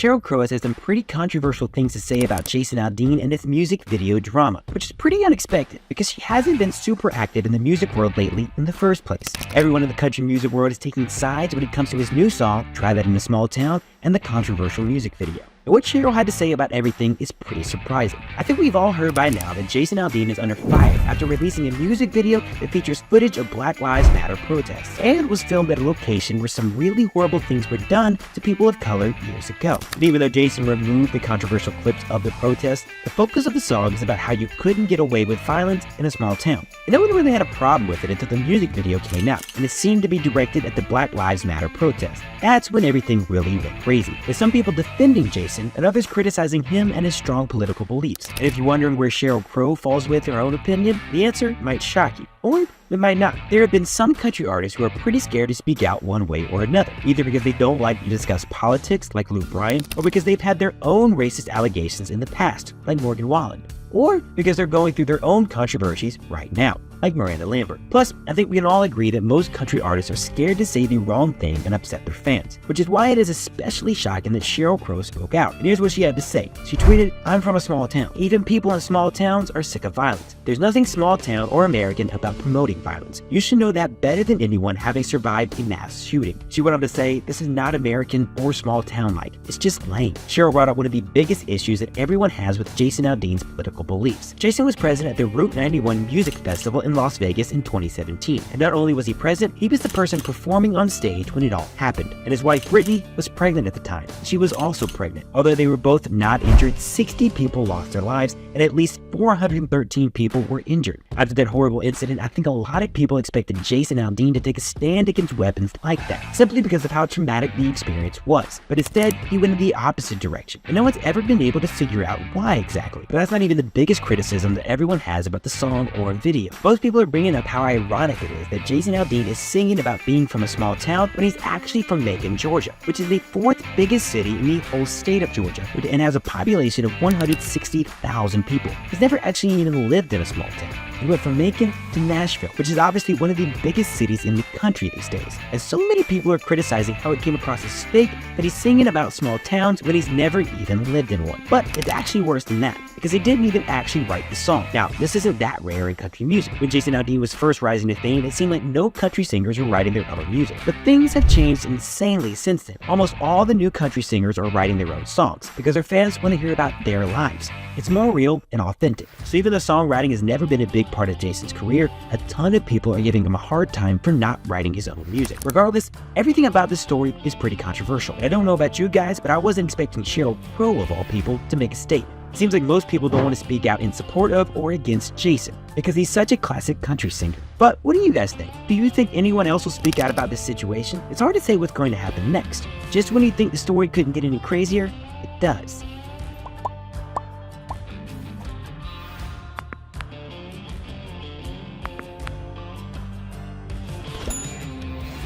Sheryl Crow has had some pretty controversial things to say about Jason Aldean and his music video drama, which is pretty unexpected because she hasn't been super active in the music world lately in the first place. Everyone in the country music world is taking sides when it comes to his new song, Try That in a Small Town, and the controversial music video. And what Sheryl had to say about everything is pretty surprising. I think we've all heard by now that Jason Aldean is under fire after releasing a music video that features footage of Black Lives Matter protests, and was filmed at a location where some really horrible things were done to people of color years ago. And even though Jason removed the controversial clips of the protests, the focus of the song is about how you couldn't get away with violence in a small town. And no one really had a problem with it until the music video came out, and it seemed to be directed at the Black Lives Matter protests. That's when everything really went crazy, with some people defending Jason and others criticizing him and his strong political beliefs. And if you're wondering where Sheryl Crow falls with her own opinion, the answer might shock you, or it might not. There have been some country artists who are pretty scared to speak out one way or another, either because they don't like to discuss politics like Luke Bryan, or because they've had their own racist allegations in the past, like Morgan Wallen, or because they're going through their own controversies right now, like Miranda Lambert. Plus, I think we can all agree that most country artists are scared to say the wrong thing and upset their fans, which is why it is especially shocking that Sheryl Crow spoke out. And here's what she had to say. She tweeted, "I'm from a small town. Even people in small towns are sick of violence. There's nothing small town or American about promoting violence. You should know that better than anyone, having survived a mass shooting." She went on to say, "This is not American or small town-like. It's just lame." Sheryl brought up one of the biggest issues that everyone has with Jason Aldean's political beliefs. Jason was present at the Route 91 Music Festival in Las Vegas in 2017. And not only was he present, he was the person performing on stage when it all happened. And his wife Brittany was pregnant at the time. She was also pregnant. Although they were both not injured, 60 people lost their lives and at least 413 people were injured. After that horrible incident, I think a lot of people expected Jason Aldean to take a stand against weapons like that, simply because of how traumatic the experience was. But instead, he went in the opposite direction. And no one's ever been able to figure out why exactly. But that's not even the biggest criticism that everyone has about the song or video. Most people are bringing up how ironic it is that Jason Aldean is singing about being from a small town when he's actually from Macon, Georgia, which is the 4th biggest city in the whole state of Georgia, and has a population of 160,000 people. He's never actually even lived in a small town. He went from Macon to Nashville, which is obviously one of the biggest cities in the country these days. And so many people are criticizing how it came across as fake that he's singing about small towns when he's never even lived in one. But it's actually worse than that, because he didn't even actually write the song. Now, this isn't that rare in country music. When Jason Aldean was first rising to fame, it seemed like no country singers were writing their own music. But things have changed insanely since then. Almost all the new country singers are writing their own songs, because their fans want to hear about their lives. It's more real and authentic. So even though songwriting has never been a big part of Jason's career, a ton of people are giving him a hard time for not writing his own music. Regardless, everything about this story is pretty controversial. I don't know about you guys, but I wasn't expecting Sheryl Crow, of all people, to make a statement. It seems like most people don't want to speak out in support of or against Jason, because he's such a classic country singer. But what do you guys think? Do you think anyone else will speak out about this situation? It's hard to say what's going to happen next. Just when you think the story couldn't get any crazier, it does.